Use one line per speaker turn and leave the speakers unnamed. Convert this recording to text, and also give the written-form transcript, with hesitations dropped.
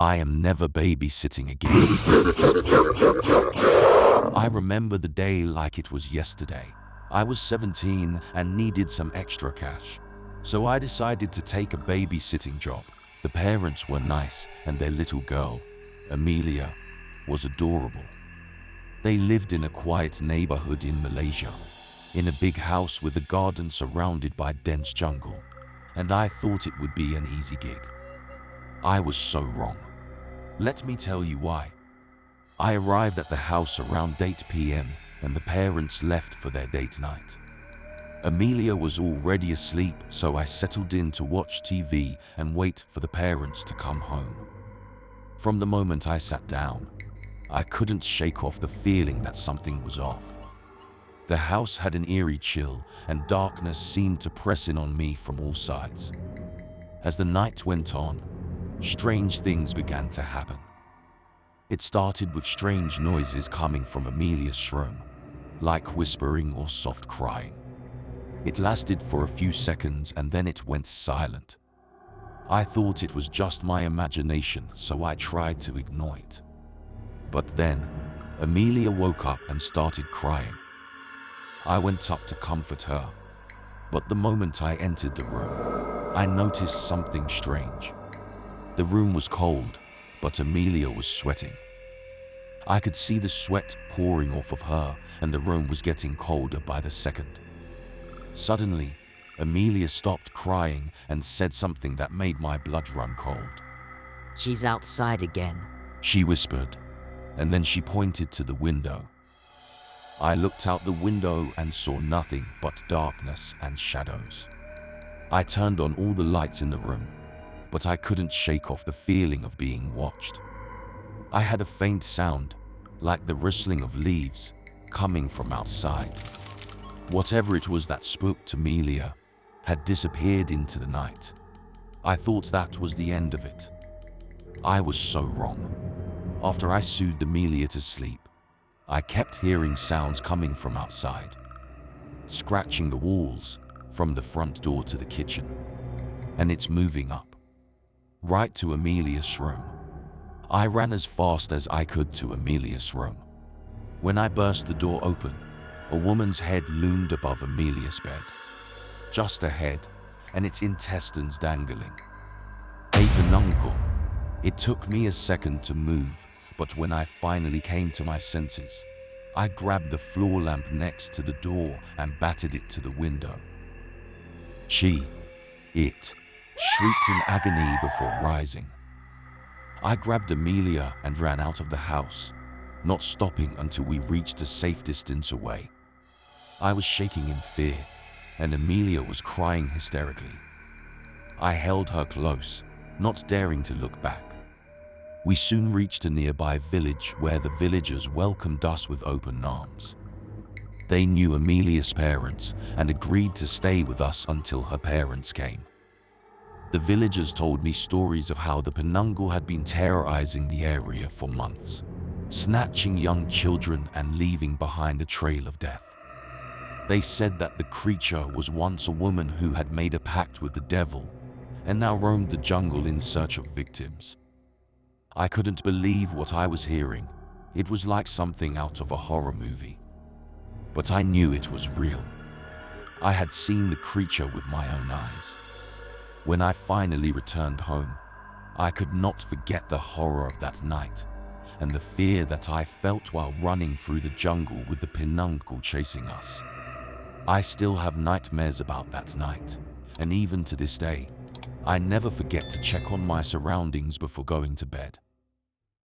I am never babysitting again. I remember the day like it was yesterday. I was 17 and needed some extra cash. So I decided to take a babysitting job. The parents were nice and their little girl, Amelia, was adorable. They lived in a quiet neighborhood in Malaysia, in a big house with a garden surrounded by dense jungle, and I thought it would be an easy gig. I was so wrong. Let me tell you why. I arrived at the house around 8 p.m. and the parents left for their date night. Amelia was already asleep, so I settled in to watch TV and wait for the parents to come home. From the moment I sat down, I couldn't shake off the feeling that something was off. The house had an eerie chill and darkness seemed to press in on me from all sides. As the night went on, strange things began to happen. It started with strange noises coming from Amelia's room, like whispering or soft crying. It lasted for a few seconds and then it went silent. I thought it was just my imagination, so I tried to ignore it. But then, Amelia woke up and started crying. I went up to comfort her, but the moment I entered the room, I noticed something strange. The room was cold, but Amelia was sweating. I could see the sweat pouring off of her, and the room was getting colder by the second. Suddenly, Amelia stopped crying and said something that made my blood run cold.
"She's outside again,"
she whispered, and then she pointed to the window. I looked out the window and saw nothing but darkness and shadows. I turned on all the lights in the room, but I couldn't shake off the feeling of being watched. I had a faint sound, like the rustling of leaves, coming from outside. Whatever it was that spoke to Amelia had disappeared into the night. I thought that was the end of it. I was so wrong. After I soothed Amelia to sleep, I kept hearing sounds coming from outside, scratching the walls from the front door to the kitchen, and it's moving up, right to Amelia's room. I ran as fast as I could to Amelia's room. When I burst the door open, a woman's head loomed above Amelia's bed. Just a head, and its intestines dangling. A peduncle. It took me a second to move, but when I finally came to my senses, I grabbed the floor lamp next to the door and battered it to the window. It shrieked in agony before rising. I grabbed Amelia and ran out of the house, not stopping until we reached a safe distance away. I was shaking in fear, and Amelia was crying hysterically. I held her close, not daring to look back. We soon reached a nearby village where the villagers welcomed us with open arms. They knew Amelia's parents and agreed to stay with us until her parents came. The villagers told me stories of how the peduncle had been terrorizing the area for months, snatching young children and leaving behind a trail of death. They said that the creature was once a woman who had made a pact with the devil and now roamed the jungle in search of victims. I couldn't believe what I was hearing. It was like something out of a horror movie. But I knew it was real. I had seen the creature with my own eyes. When I finally returned home, I could not forget the horror of that night and the fear that I felt while running through the jungle with the peduncle chasing us. I still have nightmares about that night, and even to this day, I never forget to check on my surroundings before going to bed.